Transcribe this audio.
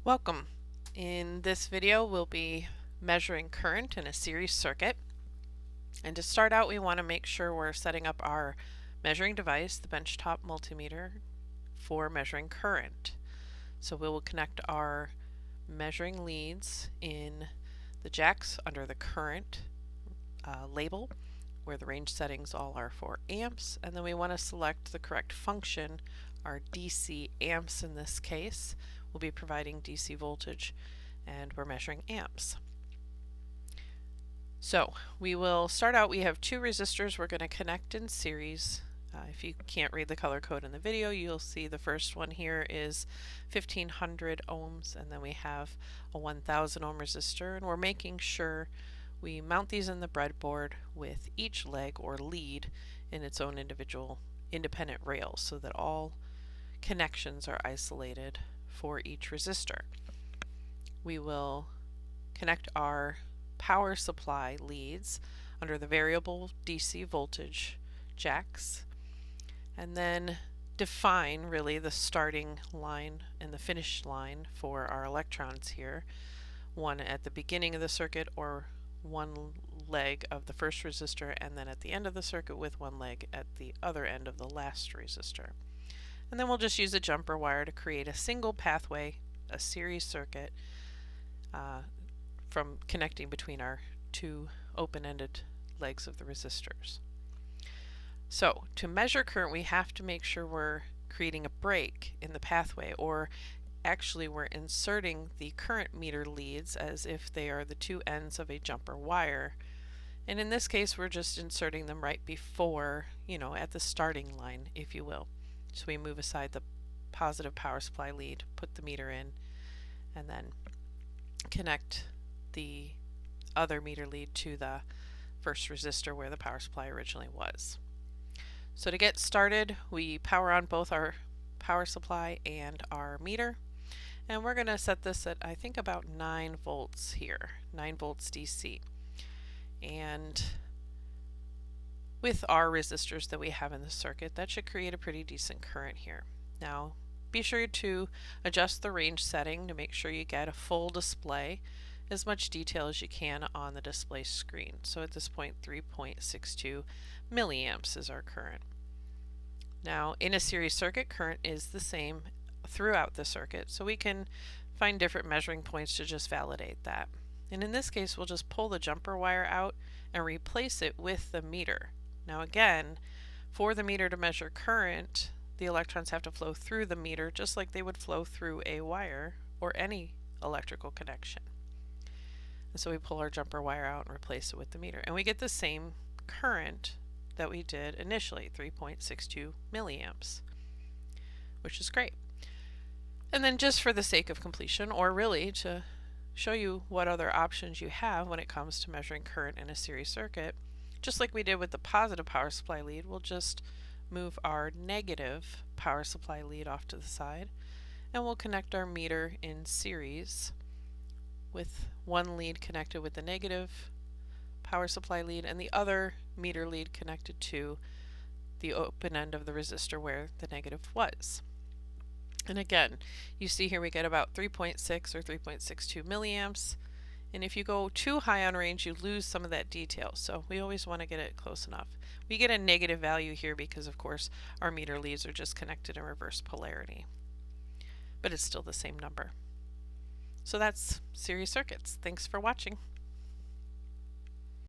Welcome. In this video we'll be measuring current in a series circuit. And to start out we want to make sure we're setting up our measuring device, the benchtop multimeter, for measuring current. So we will connect our measuring leads in the jacks under the current label, where the range settings all are for amps, and then we want to select the correct function, our DC amps in this case. We'll be providing DC voltage and we're measuring amps. So we will start out, we have two resistors we're going to connect in series. If you can't read the color code in the video, you'll see the first one here is 1500 ohms, and then we have a 1000 ohm resistor, and we're making sure we mount these in the breadboard with each leg or lead in its own individual independent rails so that all connections are isolated for each resistor. We will connect our power supply leads under the variable DC voltage jacks, and then define really the starting line and the finish line for our electrons here, one at the beginning of the circuit or one leg of the first resistor, and then at the end of the circuit with one leg at the other end of the last resistor. And then we'll just use a jumper wire to create a single pathway, a series circuit, from connecting between our two open-ended legs of the resistors. So to measure current, we have to make sure we're creating a break in the pathway, or actually we're inserting the current meter leads as if they are the two ends of a jumper wire. And in this case we're just inserting them right before, at the starting line, if you will. So we move aside the positive power supply lead, put the meter in, and then connect the other meter lead to the first resistor where the power supply originally was. So to get started, we power on both our power supply and our meter, and we're going to set this at, I think, about 9 volts here, 9 volts DC. And with our resistors that we have in the circuit, that should create a pretty decent current here. Now, be sure to adjust the range setting to make sure you get a full display, as much detail as you can on the display screen. So at this point, 3.62 milliamps is our current. Now, in a series circuit, current is the same throughout the circuit, so we can find different measuring points to just validate that. And in this case, we'll just pull the jumper wire out and replace it with the meter. Now again, for the meter to measure current, the electrons have to flow through the meter just like they would flow through a wire or any electrical connection. And so we pull our jumper wire out and replace it with the meter, and we get the same current that we did initially, 3.62 milliamps, which is great. And then just for the sake of completion, or really to show you what other options you have when it comes to measuring current in a series circuit, just like we did with the positive power supply lead, we'll just move our negative power supply lead off to the side, and we'll connect our meter in series with one lead connected with the negative power supply lead and the other meter lead connected to the open end of the resistor where the negative was. And again, you see here we get about 3.6 or 3.62 milliamps. And if you go too high on range, you lose some of that detail. So we always want to get it close enough. We get a negative value here because, of course, our meter leads are just connected in reverse polarity. But it's still the same number. So that's series circuits. Thanks for watching.